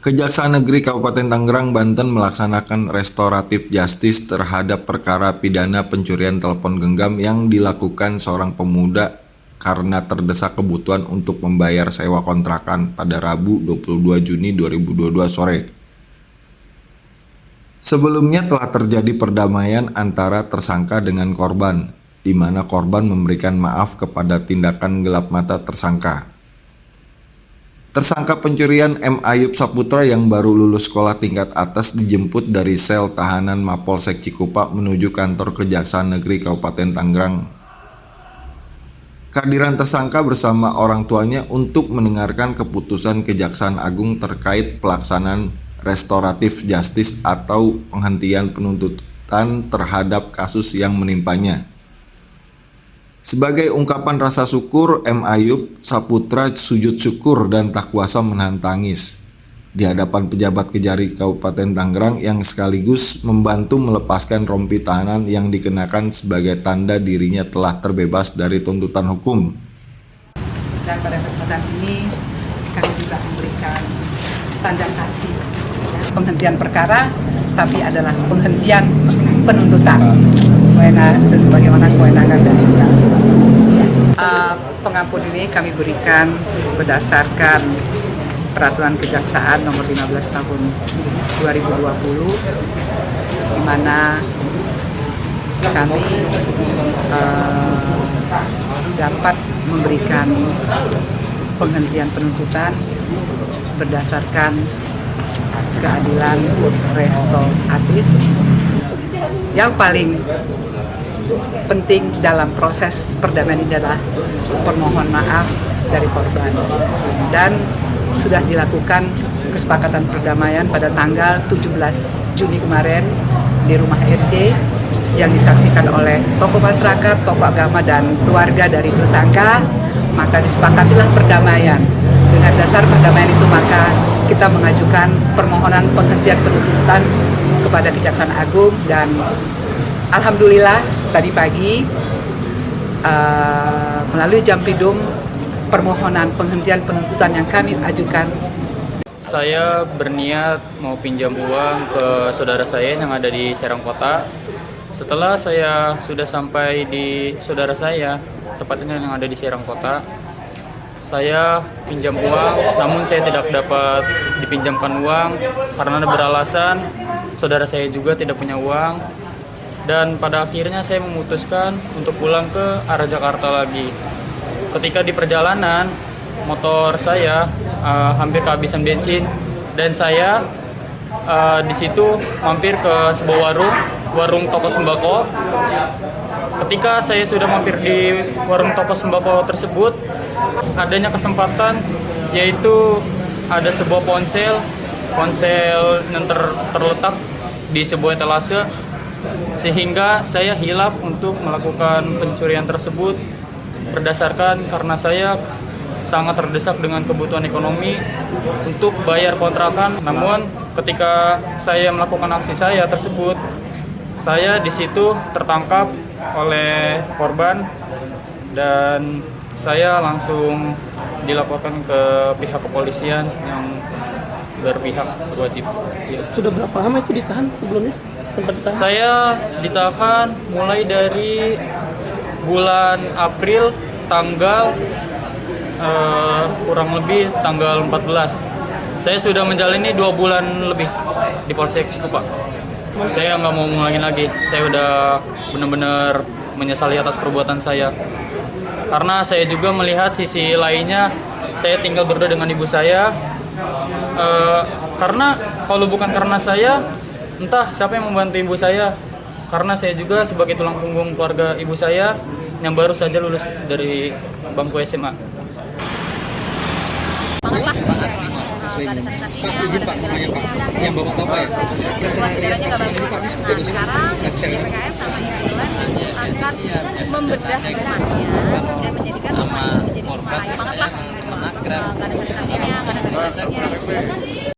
Kejaksaan Negeri Kabupaten Tangerang, Banten melaksanakan restoratif justice terhadap perkara pidana pencurian telepon genggam yang dilakukan seorang pemuda karena terdesak kebutuhan untuk membayar sewa kontrakan pada Rabu 22 Juni 2022 sore. Sebelumnya telah terjadi perdamaian antara tersangka dengan korban, di mana korban memberikan maaf kepada tindakan gelap mata tersangka. Tersangka pencurian M. Ayub Saputra yang baru lulus sekolah tingkat atas dijemput dari sel tahanan Mapolsek Cikupa menuju kantor Kejaksaan Negeri Kabupaten Tangerang. Kehadiran tersangka bersama orang tuanya untuk mendengarkan keputusan Kejaksaan Agung terkait pelaksanaan restoratif justice atau penghentian penuntutan terhadap kasus yang menimpanya. Sebagai ungkapan rasa syukur, M. Ayub Saputra sujud syukur dan tak kuasa menahan tangis di hadapan pejabat Kejari Kabupaten Tangerang yang sekaligus membantu melepaskan rompi tahanan yang dikenakan sebagai tanda dirinya telah terbebas dari tuntutan hukum. Dan pada kesempatan ini kami juga memberikan tanda kasih, penghentian perkara, tapi adalah penghentian penuntutan sebagaimana kewenangan dari undang-undang. Pengampun ini kami berikan berdasarkan Peraturan Kejaksaan Nomor 15 Tahun 2020, di mana kami dapat memberikan penghentian penuntutan berdasarkan keadilan restoratif. Yang paling penting dalam proses perdamaian ini adalah permohon maaf dari korban, dan sudah dilakukan kesepakatan perdamaian pada tanggal 17 Juni kemarin di rumah RJ yang disaksikan oleh tokoh masyarakat, tokoh agama, dan keluarga dari tersangka. Maka disepakatilah perdamaian. Dengan dasar perdamaian itu maka kita mengajukan permohonan penghentian penuntutan kepada Kejaksaan Agung, dan alhamdulillah tadi pagi melalui Jampidum permohonan penghentian penuntutan yang kami ajukan. Saya berniat mau pinjam uang ke saudara saya yang ada di Serang Kota. Setelah saya sudah sampai di saudara saya, tepatnya yang ada di Serang Kota, saya pinjam uang, namun saya tidak dapat dipinjamkan uang karena beralasan saudara saya juga tidak punya uang. Dan pada akhirnya saya memutuskan untuk pulang ke arah Jakarta lagi. Ketika di perjalanan, motor saya hampir kehabisan bensin, dan saya di situ mampir ke sebuah warung toko sembako. Ketika saya sudah mampir di warung toko sembako tersebut, adanya kesempatan, yaitu ada sebuah ponsel yang terletak di sebuah etalase, sehingga saya hilap untuk melakukan pencurian tersebut berdasarkan karena saya sangat terdesak dengan kebutuhan ekonomi untuk bayar kontrakan. Namun ketika saya melakukan aksi saya tersebut, saya di situ tertangkap oleh korban dan saya langsung dilaporkan ke pihak kepolisian yang berpihak berwajib. Sudah berapa lama itu ditahan sebelumnya? Saya ditahan mulai dari bulan April tanggal kurang lebih tanggal 14. Saya sudah menjalani 2 bulan lebih di Polsek Cikupa. Saya nggak mau ngulangin lagi. Saya udah benar-benar menyesali atas perbuatan saya. Karena saya juga melihat sisi lainnya, saya tinggal berdua dengan ibu saya. Karena kalau bukan karena saya, entah siapa yang membantu ibu saya. Karena saya juga sebagai tulang punggung keluarga ibu saya yang baru saja lulus dari bangku SMA. Izin Pak, mau nanya Pak, yang Bapak tahu Pak ya? Sekarang DPKM sama Irwan akan membedah rumahnya dan menjadikan rumah menjadi rumah layak banget lah. Gak ada sanitasinya, gak ada sanitasinya.